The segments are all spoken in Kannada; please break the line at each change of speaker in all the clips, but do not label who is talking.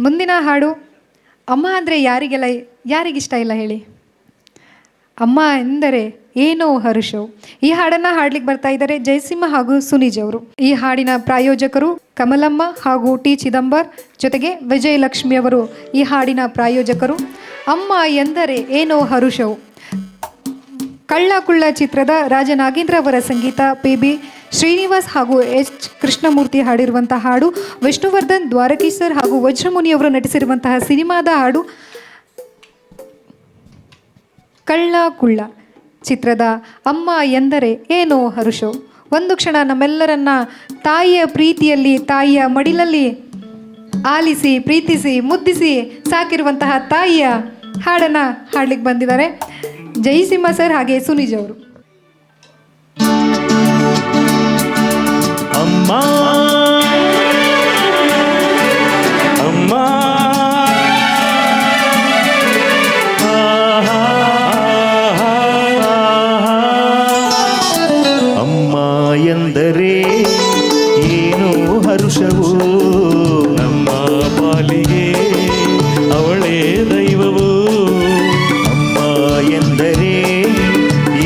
ಮುಂದಿನ ಹಾಡು ಅಮ್ಮ ಅಂದರೆ ಯಾರಿಗಿಷ್ಟ ಇಲ್ಲ ಹೇಳಿ. ಅಮ್ಮ ಎಂದರೆ ಏನೋ ಹರುಷವು. ಈ ಹಾಡನ್ನು ಹಾಡ್ಲಿಕ್ಕೆ ಬರ್ತಾ ಇದ್ದಾರೆ ಜಯಸಿಂಹ ಹಾಗೂ ಸುನಿಜ್ ಅವರು. ಈ ಹಾಡಿನ ಪ್ರಾಯೋಜಕರು ಕಮಲಮ್ಮ ಹಾಗೂ ಟಿ ಚಿದಂಬರ್, ಜೊತೆಗೆ ವಿಜಯಲಕ್ಷ್ಮಿ ಅವರು ಈ ಹಾಡಿನ ಪ್ರಾಯೋಜಕರು. ಅಮ್ಮ ಎಂದರೆ ಏನೋ ಹರುಷವು ಕಳ್ಳ ಕುಳ್ಳ ಚಿತ್ರದ ರಾಜನಾಗೇಂದ್ರ ಅವರ ಸಂಗೀತ, ಪಿ.ಬಿ. ಶ್ರೀನಿವಾಸ್ ಹಾಗೂ ಎಚ್ ಕೃಷ್ಣಮೂರ್ತಿ ಹಾಡಿರುವಂತಹ ಹಾಡು. ವಿಷ್ಣುವರ್ಧನ್, ದ್ವಾರಕೀಸರ್ ಹಾಗೂ ವಜ್ರಮುನಿ ಅವರು ನಟಿಸಿರುವಂತಹ ಸಿನಿಮಾದ ಹಾಡು ಕಳ್ಳ ಕುಳ್ಳ ಚಿತ್ರದ ಅಮ್ಮ ಎಂದರೆ ಏನೋ ಹರುಷವು. ಒಂದು ಕ್ಷಣ ನಮ್ಮೆಲ್ಲರನ್ನ ತಾಯಿಯ ಪ್ರೀತಿಯಲ್ಲಿ, ತಾಯಿಯ ಮಡಿಲಲ್ಲಿ ಆಲಿಸಿ, ಪ್ರೀತಿಸಿ, ಮುದ್ದಿಸಿ ಸಾಕಿರುವಂತಹ ತಾಯಿಯ ಹಾಡನ್ನು ಹಾಡ್ಲಿಕ್ಕೆ ಬಂದಿದ್ದಾರೆ ಜಯಸಿಂಹ ಸರ್ ಹಾಗೆ ಸುನಿಜ್ ಅವರು.
ಅಮ್ಮ ಅಮ್ಮ ಅಮ್ಮ ಎಂದರೆ ಏನೋ ಹರುಷವು, ನಮ್ಮ ಪಾಲಿಗೆ ಅವಳೇ ದೈವವು. ಅಮ್ಮ ಎಂದರೆ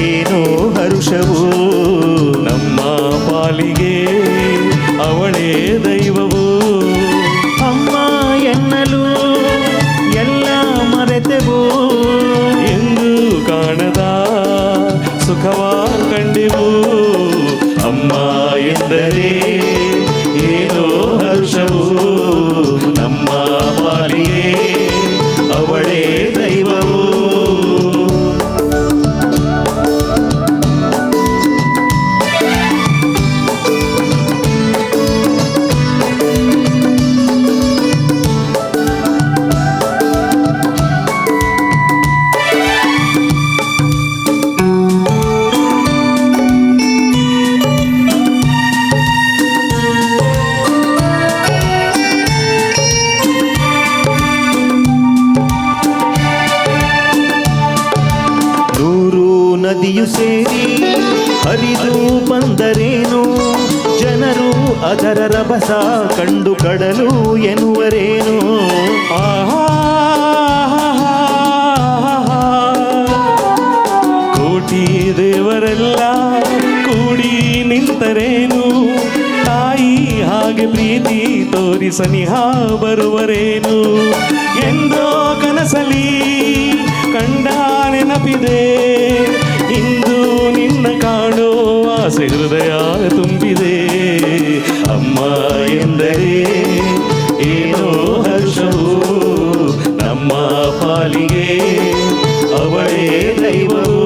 ಏನೋ ಹರುಷವು, ನಮ್ಮ ಪಾಲಿಗೆ ಅವಳೇ ದೈವವು. ಅಮ್ಮ ಎನ್ನಲು ಎಲ್ಲ ಮರೆತೆವು, ಎಂದು ಕಾಣದ ಸುಖವ ಕಂಡೆವು. ಅಮ್ಮ ಎಂದರೆ ಏನೋ ಹರ್ಷವು, ನಮ್ಮ ಪಾಲಿಗೆ ಅವಳೇ ದೈವವು. ನದಿಯು ಸೇರಿ ಹರಿದು ಬಂದರೇನು, ಜನರು ಅದರ ರಭಸ ಕಂಡು ಕಡಲು ಎನ್ನುವರೇನು. ಕೋಟಿ ದೇವರೆಲ್ಲ ಕೂಡಿ ನಿಂತರೇನು, ತಾಯಿ ಹಾಗೆ ಪ್ರೀತಿ ತೋರಿ ಸನಿಹ ಬರುವರೇನು. ಎಂದೋ ಕನಸಲಿ ಕಂಡ ನೆನಪಿದೆ, ಇಂದು ನಿನ್ನ ಕಾಣೋ ಆಸೆ ಹೃದಯ ತುಂಬಿದೆ. ಅಮ್ಮ ಎಂದರೆ ಏನೋ ಹರ್ಷವು, ನಮ್ಮ ಪಾಲಿಗೆ ಅವಳೇ ದೈವವು.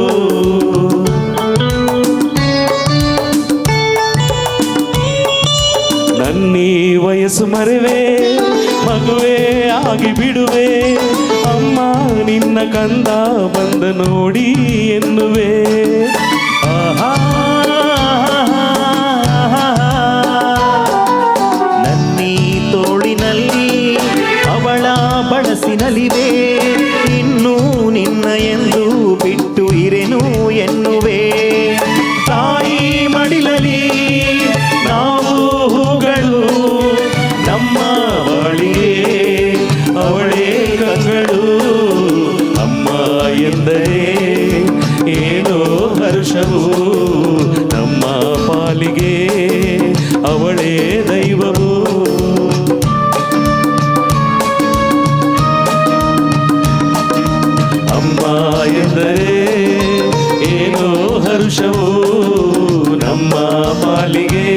ನನ್ನೀ ವಯಸ್ಸು ಮರೆವೆ, ಮಗುವೆ ಆಗಿ ಬಿಡುವೆ. ಅಮ್ಮ ನಿನ್ನ ಕಂದ ಬಂದ ನೋಡಿ ಎನ್ನುವೆ. ನನ್ನೀ ತೋಳಿನಲ್ಲಿ ಅವಳ ಬಳಸಿನಲಿವೆ, ಇನ್ನು ನಿನ್ನ ಎಂದು ಬಿಟ್ಟು ಇರೆನು ಎನ್ನುವೆ. ತಾಯಿ ಮಡಿಲಲಿ ನಾವು ಹೂಗಳು, ನಮ್ಮ ಬಳಿಗೆ ಅವಳೇ ಕಂಗಳು. ಅಮ್ಮ ಎಂದರೆ ಏನೋ ಹರ್ಷವು, ನಮ್ಮ ಪಾಲಿಗೆ ಅವಳೇ ದೈವವು. ಅಮ್ಮ ಎಂದರೆ ಏನೋ ಹರ್ಷವು, ನಮ್ಮ ಪಾಲಿಗೆ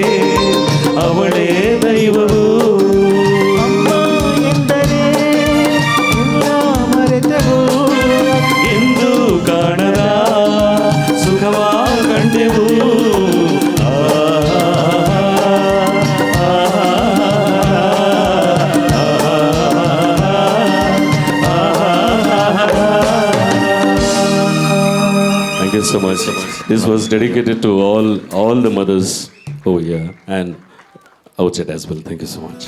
ಅವಳೇ ದೈವವು. ಅಮ್ಮ ಎಂದರೆ ಎಲ್ಲ ಮರೆತೆವು, ಎಂದು ಕಾಣದ ಸುಖವ ಕಂಡೆವು. Thank you so much. This was dedicated to all the mothers over here and outside as well. Thank you so much.